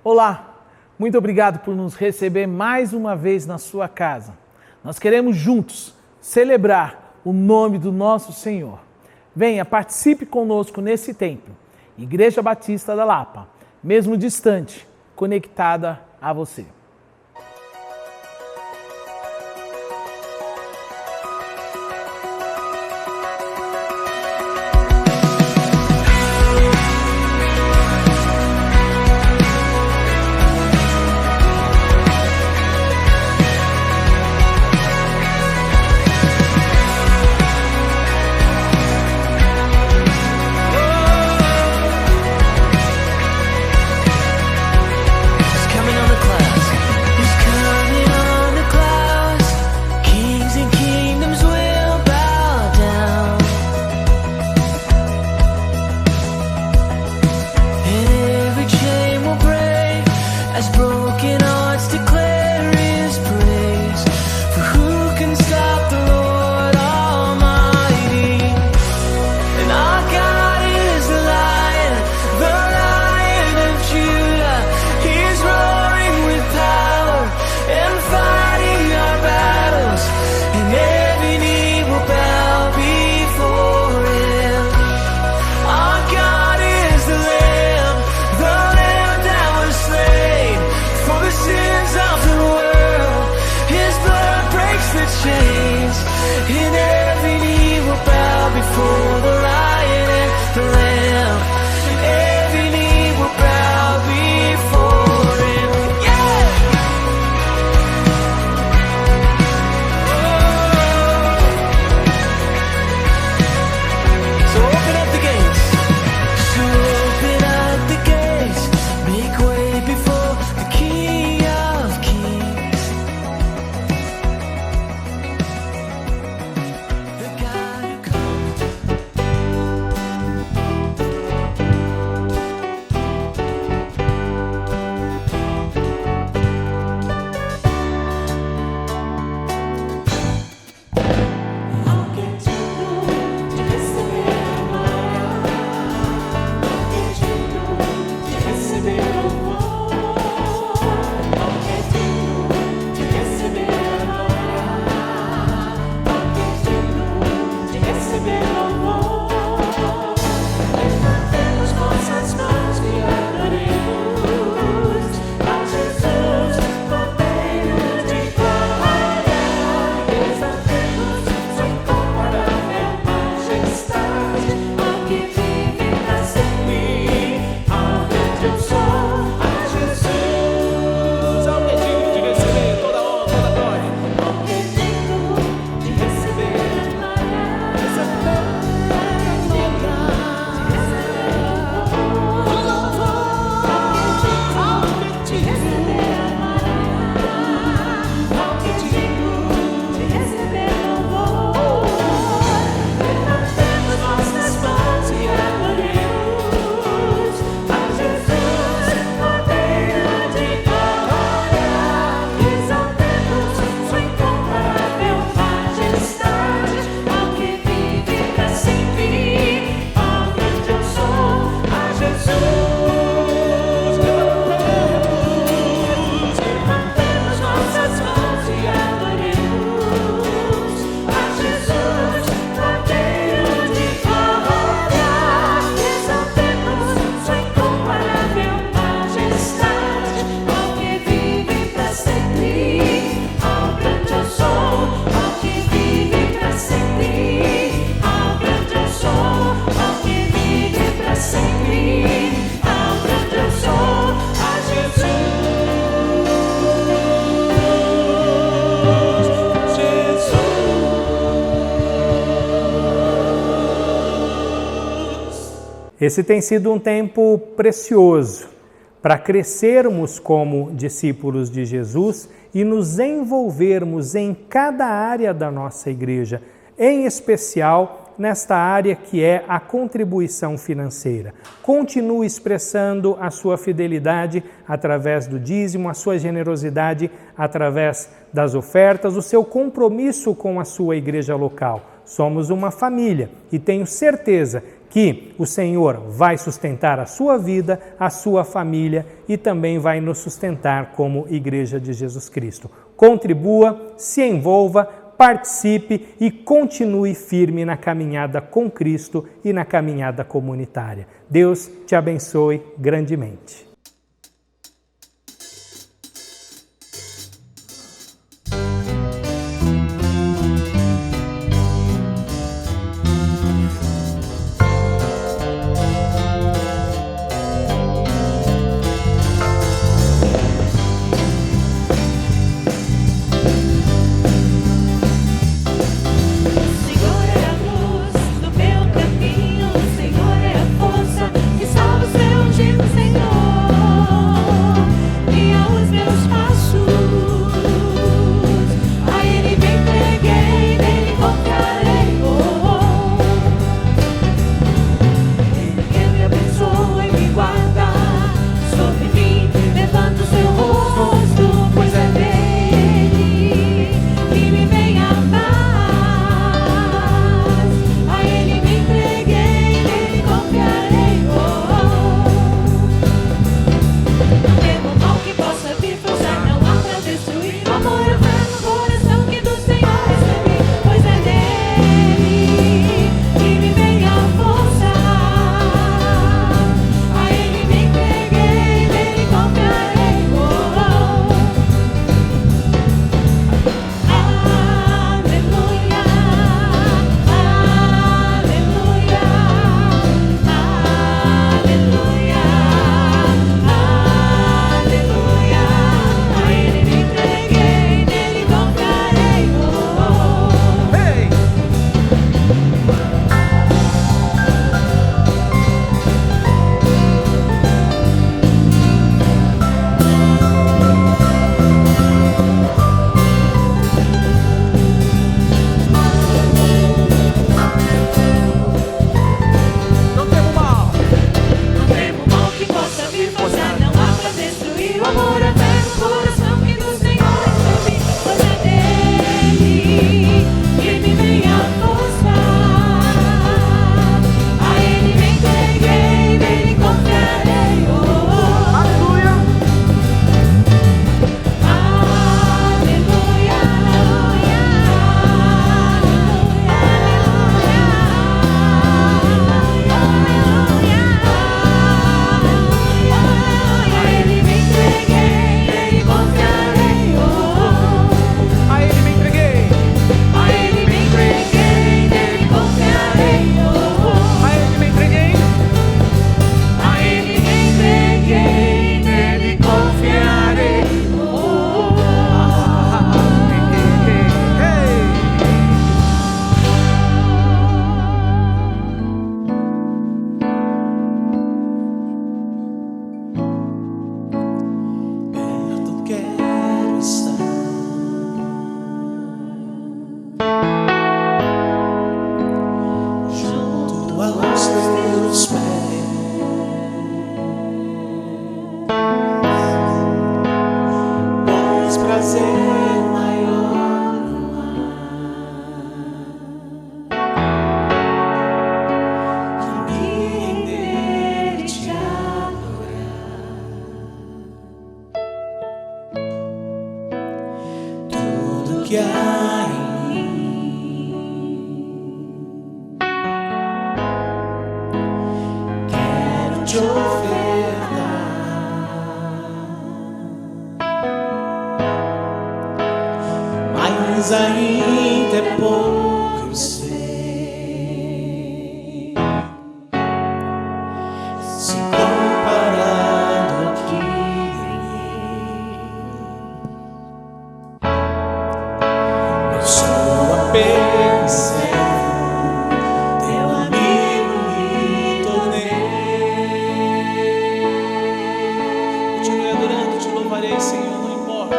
Olá, muito obrigado por nos receber mais uma vez na sua casa. Nós queremos juntos celebrar o nome do nosso Senhor. Venha, participe conosco nesse templo. Igreja Batista da Lapa, mesmo distante, conectada a você. Esse tem sido um tempo precioso para crescermos como discípulos de Jesus e nos envolvermos em cada área da nossa igreja, em especial nesta área que é a contribuição financeira. Continue expressando a sua fidelidade através do dízimo, a sua generosidade através das ofertas, o seu compromisso com a sua igreja local. Somos uma família e tenho certeza que o Senhor vai sustentar a sua vida, a sua família e também vai nos sustentar como Igreja de Jesus Cristo. Contribua, se envolva, participe e continue firme na caminhada com Cristo e na caminhada comunitária. Deus te abençoe grandemente. Mas ainda é pouco, eu sei, se comparado ao que ganhei. Eu sou apenas servo, teu amigo me tornei. Continue adorando, te louvarei, Senhor, não importa,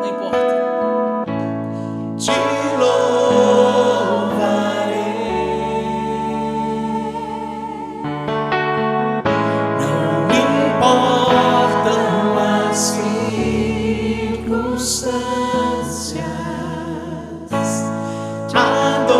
não importa. Te louvarei, não me importam as circunstâncias, te adorarei.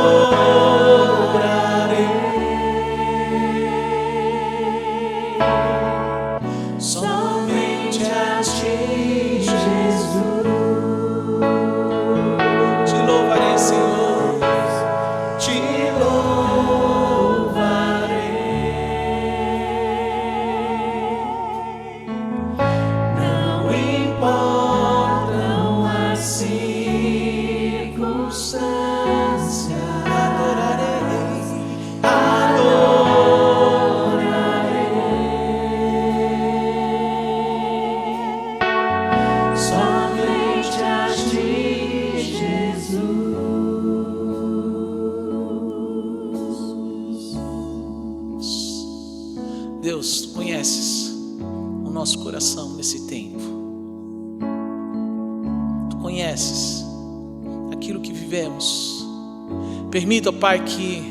nosso coração nesse tempo. Tu conheces aquilo que vivemos. Permita, Pai, que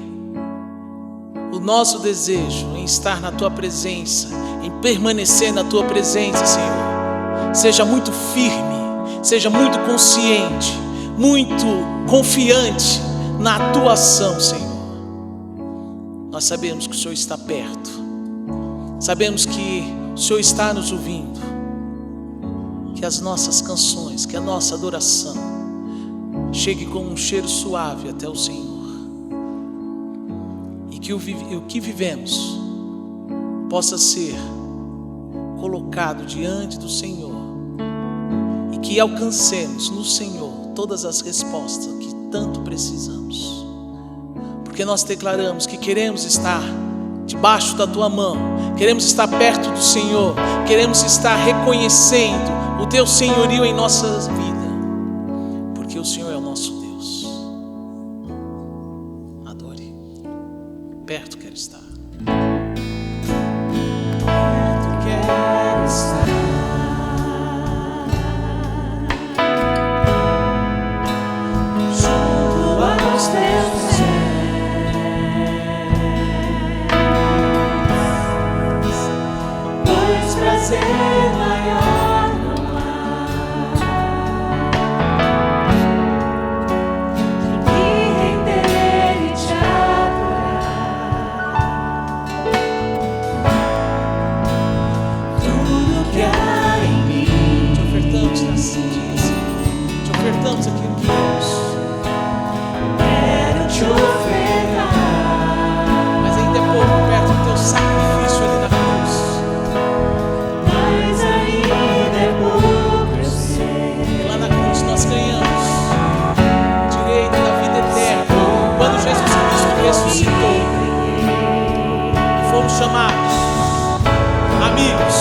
o nosso desejo em estar na Tua presença, em permanecer na Tua presença, Senhor, seja muito firme, seja muito consciente, muito confiante na Tua ação, Senhor. Nós sabemos que o Senhor está perto, sabemos que o Senhor está nos ouvindo, que as nossas canções, que a nossa adoração chegue com um cheiro suave até o Senhor, e que o que vivemos possa ser colocado diante do Senhor, e que alcancemos no Senhor todas as respostas que tanto precisamos, porque nós declaramos que queremos estar debaixo da Tua mão, queremos estar perto do Senhor, queremos estar reconhecendo o Teu senhorio em nossas vidas, porque o Senhor é o nosso Deus. Adore. Perto quero estar. Perto quero estar. Junto aos Teus prazer maior não há que me render e te adorar. Tudo que há em mim, te ofertamos nessa dia, te ofertamos aquilo que temos. Quero te ofertar, mas ainda é pouco perto do Teu sacrifício ali na cruz. Nós ganhamos direito da vida eterna quando Jesus Cristo ressuscitou e fomos chamados amigos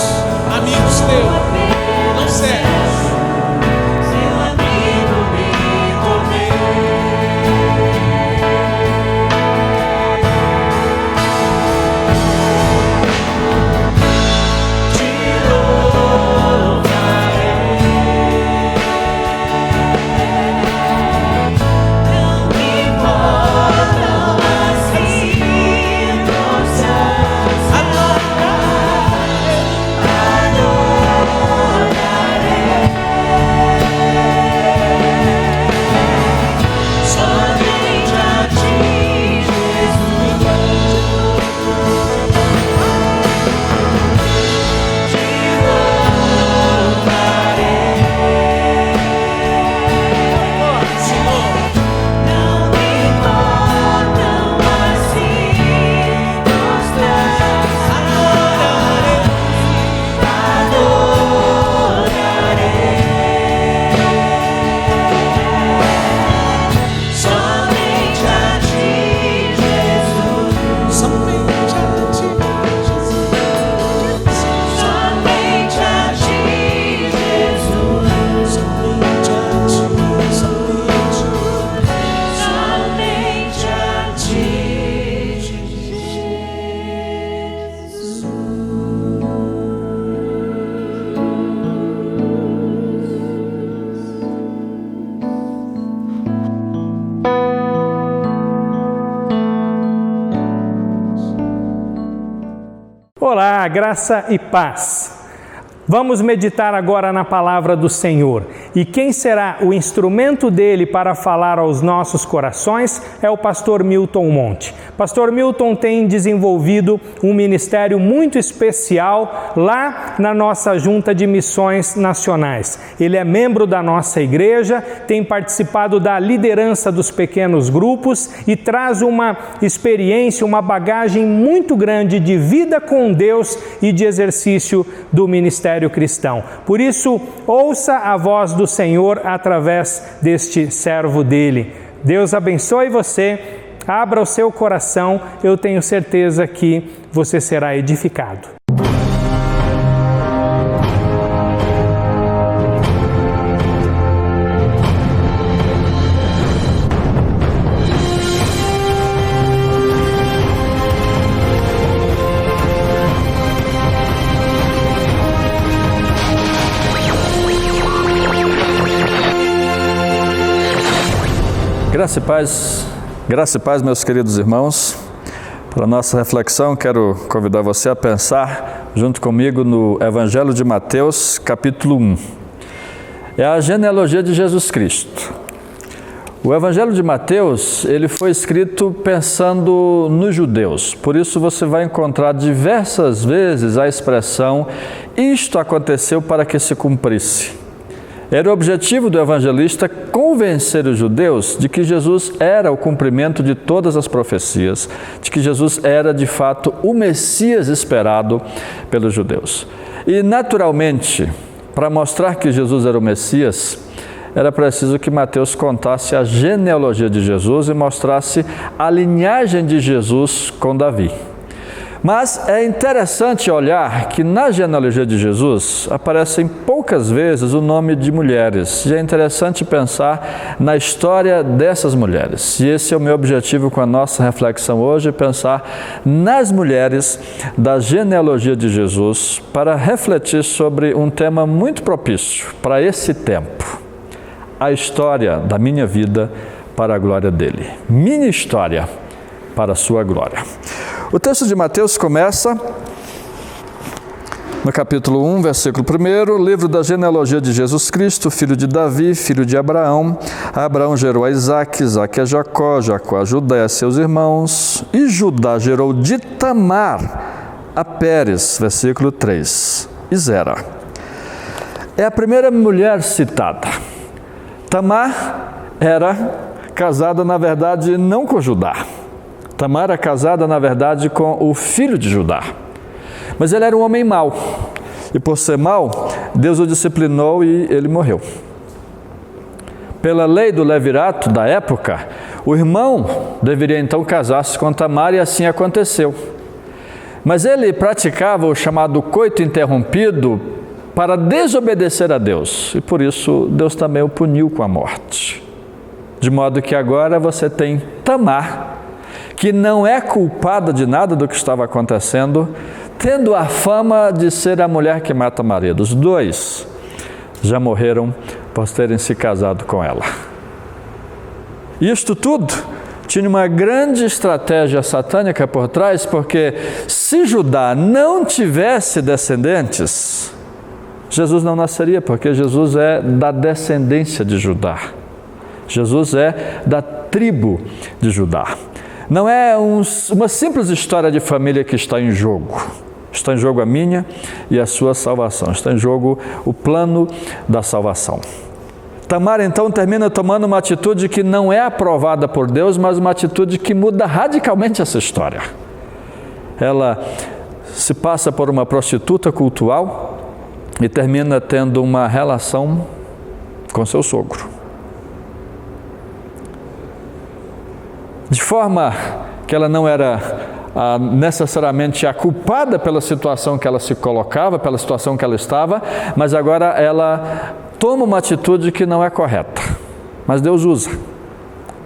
teus, não servos. Seu amigo me tornei. Olá, graça e paz. Vamos meditar agora na palavra do Senhor. E quem será o instrumento dele para falar aos nossos corações é o pastor Milton Monte. Pastor Milton tem desenvolvido um ministério muito especial lá na nossa Junta de Missões Nacionais. Ele é membro da nossa igreja, tem participado da liderança dos pequenos grupos e traz uma experiência, uma bagagem muito grande de vida com Deus e de exercício do ministério cristão. Por isso, ouça a voz do Senhor através deste servo dele. Deus abençoe você, abra o seu coração, eu tenho certeza que você será edificado. Graça e paz, meus queridos irmãos. Para a nossa reflexão, quero convidar você a pensar junto comigo no Evangelho de Mateus, capítulo 1. É a genealogia de Jesus Cristo. O Evangelho de Mateus, ele foi escrito pensando nos judeus. Por isso você vai encontrar diversas vezes a expressão "isto aconteceu para que se cumprisse". Era o objetivo do evangelista convencer os judeus de que Jesus era o cumprimento de todas as profecias, de que Jesus era de fato o Messias esperado pelos judeus. E naturalmente, para mostrar que Jesus era o Messias, era preciso que Mateus contasse a genealogia de Jesus e mostrasse a linhagem de Jesus com Davi. Mas é interessante olhar que na genealogia de Jesus aparecem poucas vezes o nome de mulheres. E é interessante pensar na história dessas mulheres. E esse é o meu objetivo com a nossa reflexão hoje, pensar nas mulheres da genealogia de Jesus para refletir sobre um tema muito propício para esse tempo. A história da minha vida para a glória dele. Minha história para a sua glória. O texto de Mateus começa no capítulo 1, versículo 1, livro da genealogia de Jesus Cristo, filho de Davi, filho de Abraão. Abraão gerou a Isaque, Isaque a Jacó, Jacó a Judá e a seus irmãos, e Judá gerou de Tamar a Pérez, versículo 3, e Zera. É a primeira mulher citada. Tamar era casada, na verdade, não com Judá. Tamar era casada, na verdade, com o filho de Judá. Mas ele era um homem mau. E por ser mau, Deus o disciplinou e ele morreu. Pela lei do levirato da época, o irmão deveria então casar-se com Tamar e assim aconteceu. Mas ele praticava o chamado coito interrompido para desobedecer a Deus. E por isso Deus também o puniu com a morte. De modo que agora você tem Tamar, que não é culpada de nada do que estava acontecendo, tendo a fama de ser a mulher que mata maridos. 2 já morreram por terem se casado com ela. Isto tudo tinha uma grande estratégia satânica por trás, porque se Judá não tivesse descendentes, Jesus não nasceria, porque Jesus é da descendência de Judá. Jesus é da tribo de Judá. Não é uma simples história de família que está em jogo. Está em jogo a minha e a sua salvação. Está em jogo o plano da salvação. Tamar, então, termina tomando uma atitude que não é aprovada por Deus, mas uma atitude que muda radicalmente essa história. Ela se passa por uma prostituta cultual e termina tendo uma relação com seu sogro. De forma que ela não era necessariamente a culpada pela situação que ela se colocava, pela situação que ela estava, mas agora ela toma uma atitude que não é correta. Mas Deus usa.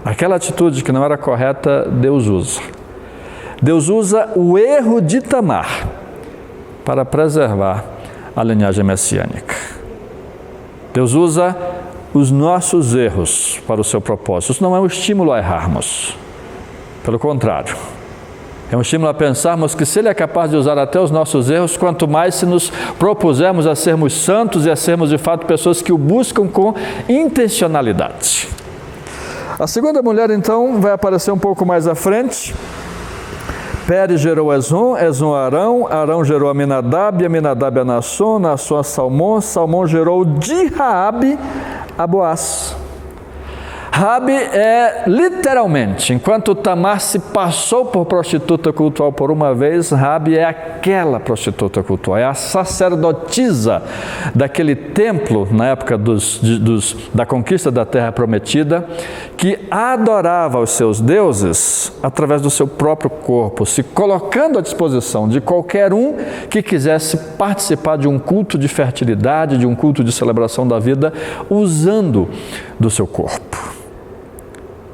Aquela atitude que não era correta, Deus usa. Deus usa o erro de Tamar para preservar a linhagem messiânica. Deus usa os nossos erros para o seu propósito. Isso não é um estímulo a errarmos. Pelo contrário, é um estímulo a pensarmos que se Ele é capaz de usar até os nossos erros, quanto mais se nos propusermos a sermos santos e a sermos de fato pessoas que o buscam com intencionalidade. A segunda mulher então vai aparecer um pouco mais à frente. Pérez gerou Ezon, Ezon a Arão, Arão gerou Aminadab, Aminadab a Naasson, Naasson a Salmão, Salmão gerou de Raabe a Boaz. Raabe é literalmente, enquanto Tamar se passou por prostituta cultual por uma vez, Raabe é aquela prostituta cultual, é a sacerdotisa daquele templo na época da conquista da Terra Prometida, que adorava os seus deuses através do seu próprio corpo, se colocando à disposição de qualquer um que quisesse participar de um culto de fertilidade, de um culto de celebração da vida, usando do seu corpo.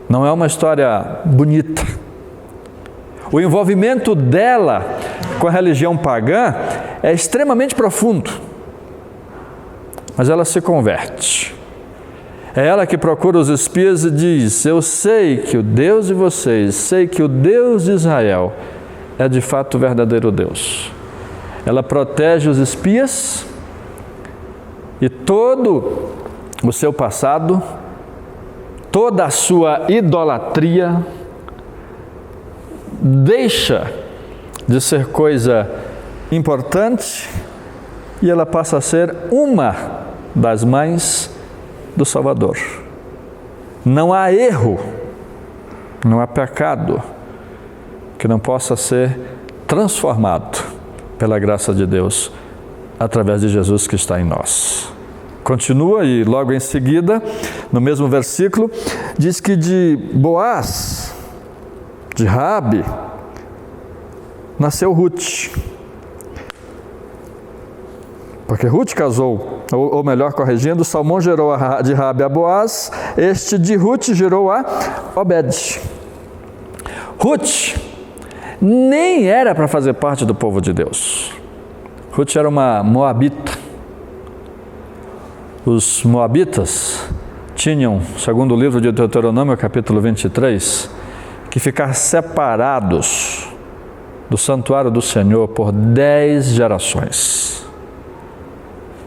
Não é uma história bonita. O envolvimento dela com a religião pagã é extremamente profundo. Mas ela se converte. É ela que procura os espias e diz: eu sei que o Deus de vocês, sei que o Deus de Israel é de fato o verdadeiro Deus. Ela protege os espias e todo o seu passado, toda a sua idolatria, deixa de ser coisa importante e ela passa a ser uma das mães do Salvador. Não há erro, não há pecado que não possa ser transformado pela graça de Deus através de Jesus que está em nós. Continua e logo em seguida, no mesmo versículo, diz que de Boaz, de Raabe, nasceu Ruth. Porque Ruth casou, ou melhor, corrigindo, Salmão gerou de Raabe a Boaz, este de Ruth gerou a Obed. Ruth nem era para fazer parte do povo de Deus. Ruth era uma moabita. Os moabitas tinham, segundo o livro de Deuteronômio, capítulo 23, que ficar separados do santuário do Senhor por 10 gerações.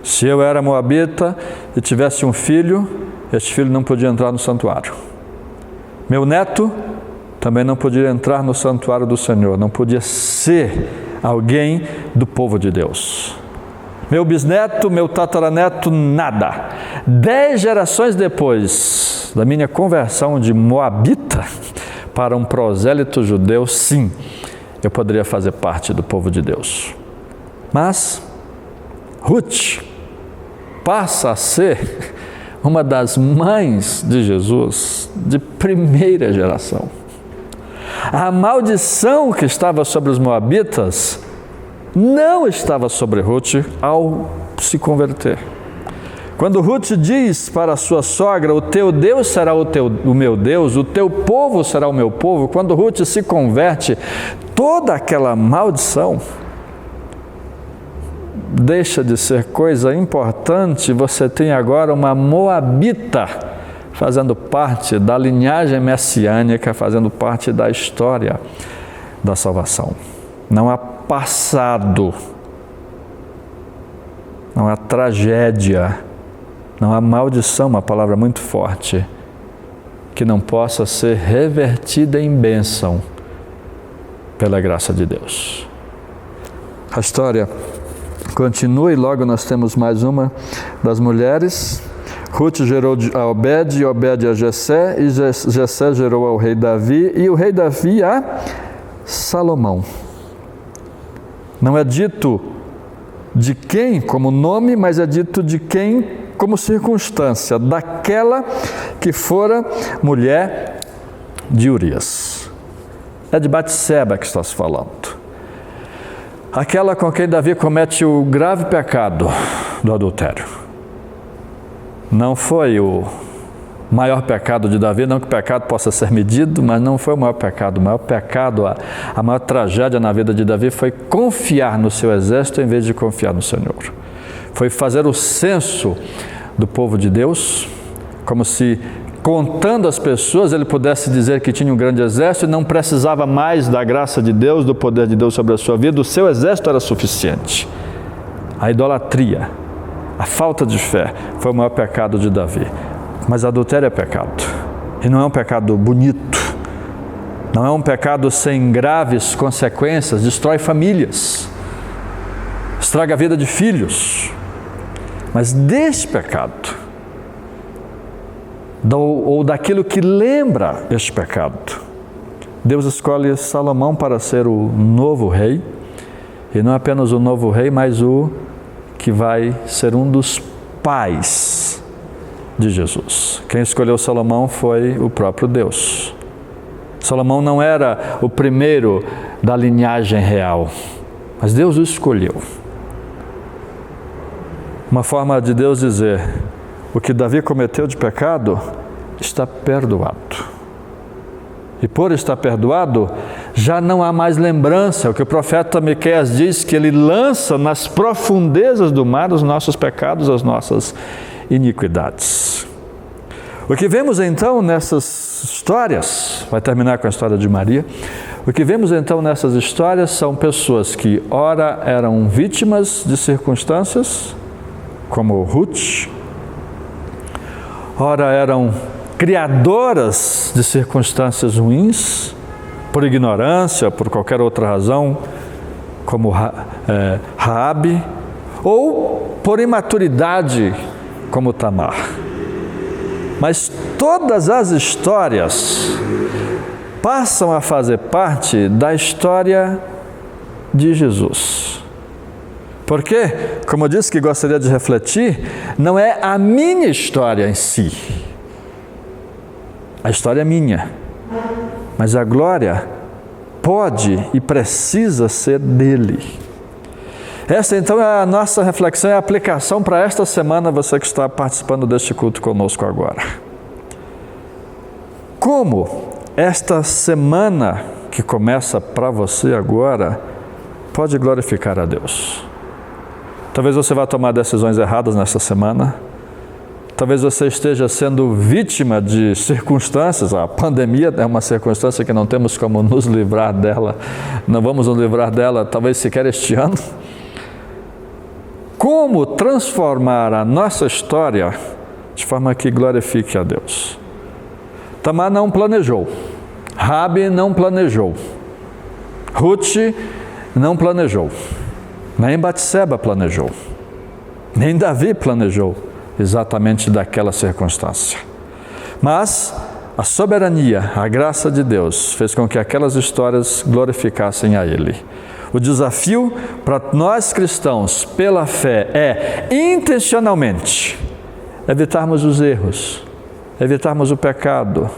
Se eu era moabita e tivesse um filho, este filho não podia entrar no santuário. Meu neto também não podia entrar no santuário do Senhor, não podia ser alguém do povo de Deus. Meu bisneto, meu tataraneto, nada. 10 gerações depois da minha conversão de moabita para um prosélito judeu, sim, eu poderia fazer parte do povo de Deus. Mas Ruth passa a ser uma das mães de Jesus de primeira geração. A maldição que estava sobre os moabitas não estava sobre Ruth ao se converter. Quando Ruth diz para a sua sogra: o teu Deus será o meu Deus, o teu povo será o meu povo, quando Ruth se converte, toda aquela maldição deixa de ser coisa importante. Você tem agora uma moabita fazendo parte da linhagem messiânica, fazendo parte da história da salvação. Não há passado, não há tragédia, não há maldição, uma palavra muito forte, que não possa ser revertida em bênção pela graça de Deus. A história continua e logo nós temos mais uma das mulheres. Ruth gerou a Obed, e Obed a Jessé, e Jessé gerou ao rei Davi, e o rei Davi a Salomão. Não é dito de quem como nome, mas é dito de quem como circunstância, daquela que fora mulher de Urias. É de Batseba que está se falando. Aquela com quem Davi comete o grave pecado do adultério. Não foi o maior pecado de Davi, não que o pecado possa ser medido, mas não foi o maior pecado. O maior pecado, a maior tragédia na vida de Davi foi confiar no seu exército em vez de confiar no Senhor. Foi fazer o censo do povo de Deus, como se, contando as pessoas, ele pudesse dizer que tinha um grande exército e não precisava mais da graça de Deus, do poder de Deus sobre a sua vida. O seu exército era suficiente. A idolatria, a falta de fé foi o maior pecado de Davi. Mas adultério é pecado. E não é um pecado bonito. Não é um pecado sem graves consequências. Destrói famílias. Estraga a vida de filhos. Mas deste pecado, ou daquilo que lembra este pecado, Deus escolhe Salomão para ser o novo rei. E não apenas o novo rei, mas o que vai ser um dos pais de Jesus. Quem escolheu Salomão foi o próprio Deus. Salomão não era o primeiro da linhagem real, mas Deus o escolheu. Uma forma de Deus dizer: o que Davi cometeu de pecado está perdoado. E por estar perdoado, já não há mais lembrança. O que o profeta Miqueias diz, que ele lança nas profundezas do mar os nossos pecados, as nossas iniquidades. O que vemos então nessas histórias, vai terminar com a história de Maria, o que vemos então nessas histórias são pessoas que ora eram vítimas de circunstâncias, como Ruth, ora eram criadoras de circunstâncias ruins, por ignorância, por qualquer outra razão, como Raabe, ou por imaturidade, como Tamar. Mas todas as histórias passam a fazer parte da história de Jesus. Porque, como eu disse que gostaria de refletir, não é a minha história em si. A história é minha, mas a glória pode e precisa ser dele. Esta então é a nossa reflexão e a aplicação para esta semana, você que está participando deste culto conosco agora. Como esta semana que começa para você agora pode glorificar a Deus? Talvez você vá tomar decisões erradas nessa semana. Talvez você esteja sendo vítima de circunstâncias. A pandemia é uma circunstância que não temos como nos livrar dela. Não vamos nos livrar dela, talvez sequer este ano. Como transformar a nossa história de forma que glorifique a Deus? Tamar não planejou. Raabe não planejou. Ruth não planejou. Nem Batseba planejou. Nem Davi planejou exatamente daquela circunstância. Mas a soberania, a graça de Deus fez com que aquelas histórias glorificassem a Ele. O desafio para nós cristãos, pela fé, é intencionalmente evitarmos os erros, evitarmos o pecado,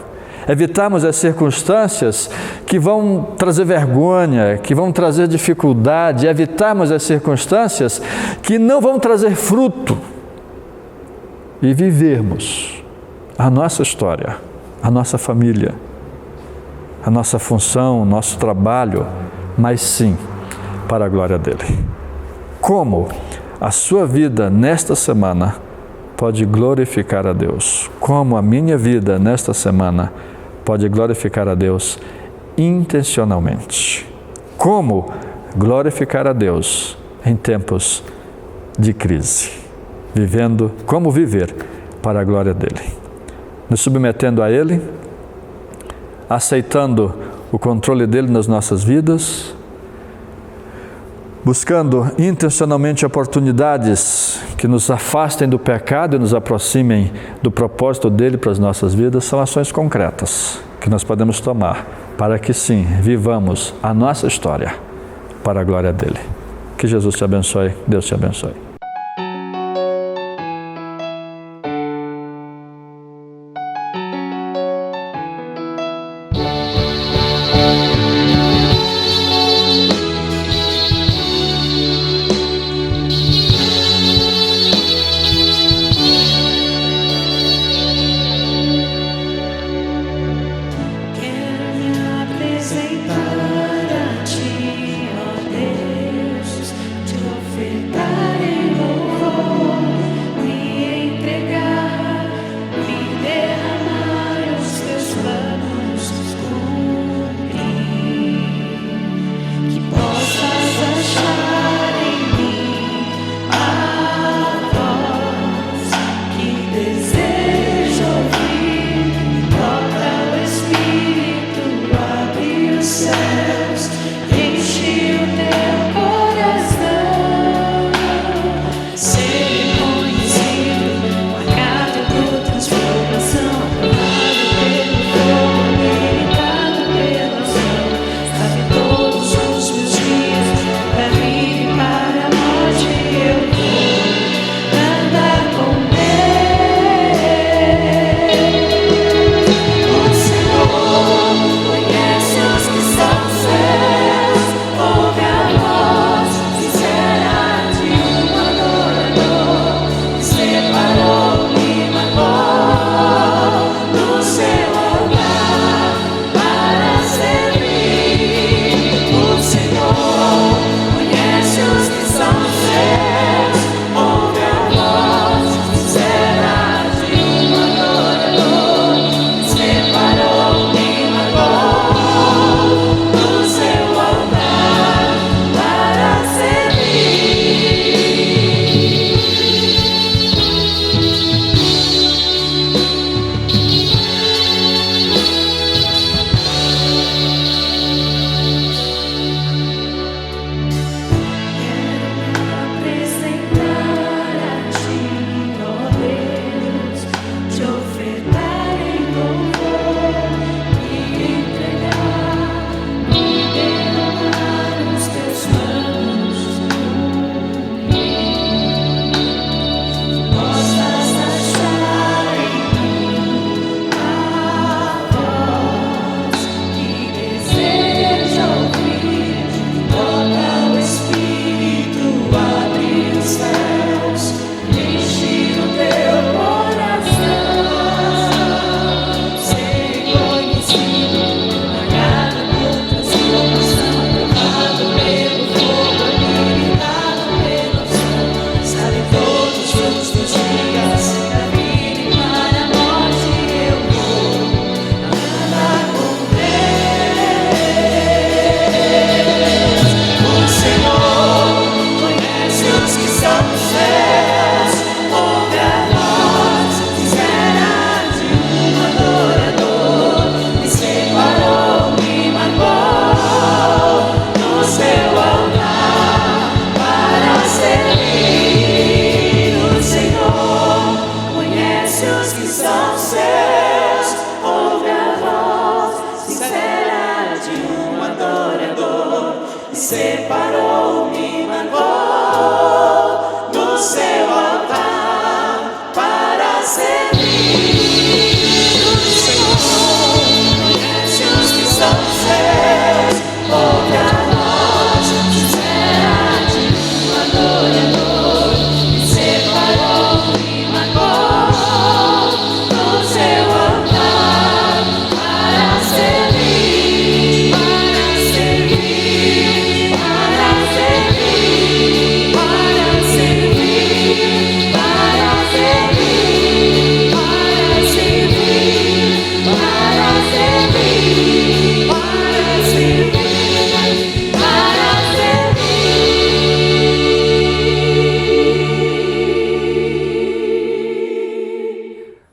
evitarmos as circunstâncias que vão trazer vergonha, que vão trazer dificuldade, evitarmos as circunstâncias que não vão trazer fruto e vivermos a nossa história, a nossa família, a nossa função, o nosso trabalho, mas sim para a glória dele. Como a sua vida nesta semana pode glorificar a Deus? Como a minha vida nesta semana pode glorificar a Deus intencionalmente? Como glorificar a Deus em tempos de crise? Vivendo, como viver para a glória dele? Nos submetendo a Ele, aceitando o controle dele nas nossas vidas, buscando intencionalmente oportunidades que nos afastem do pecado e nos aproximem do propósito dele para as nossas vidas, são ações concretas que nós podemos tomar para que sim, vivamos a nossa história para a glória dele. Que Jesus te abençoe, Deus te abençoe. Apresentar a ti, ó Deus, te ofertarei.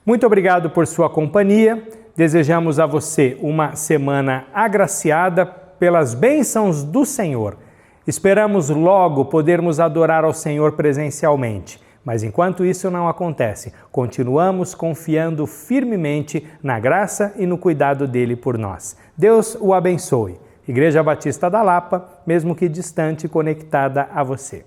Muito obrigado por sua companhia. Desejamos a você uma semana agraciada pelas bênçãos do Senhor. Esperamos logo podermos adorar ao Senhor presencialmente. Mas enquanto isso não acontece, continuamos confiando firmemente na graça e no cuidado dele por nós. Deus o abençoe. Igreja Batista da Lapa, mesmo que distante, conectada a você.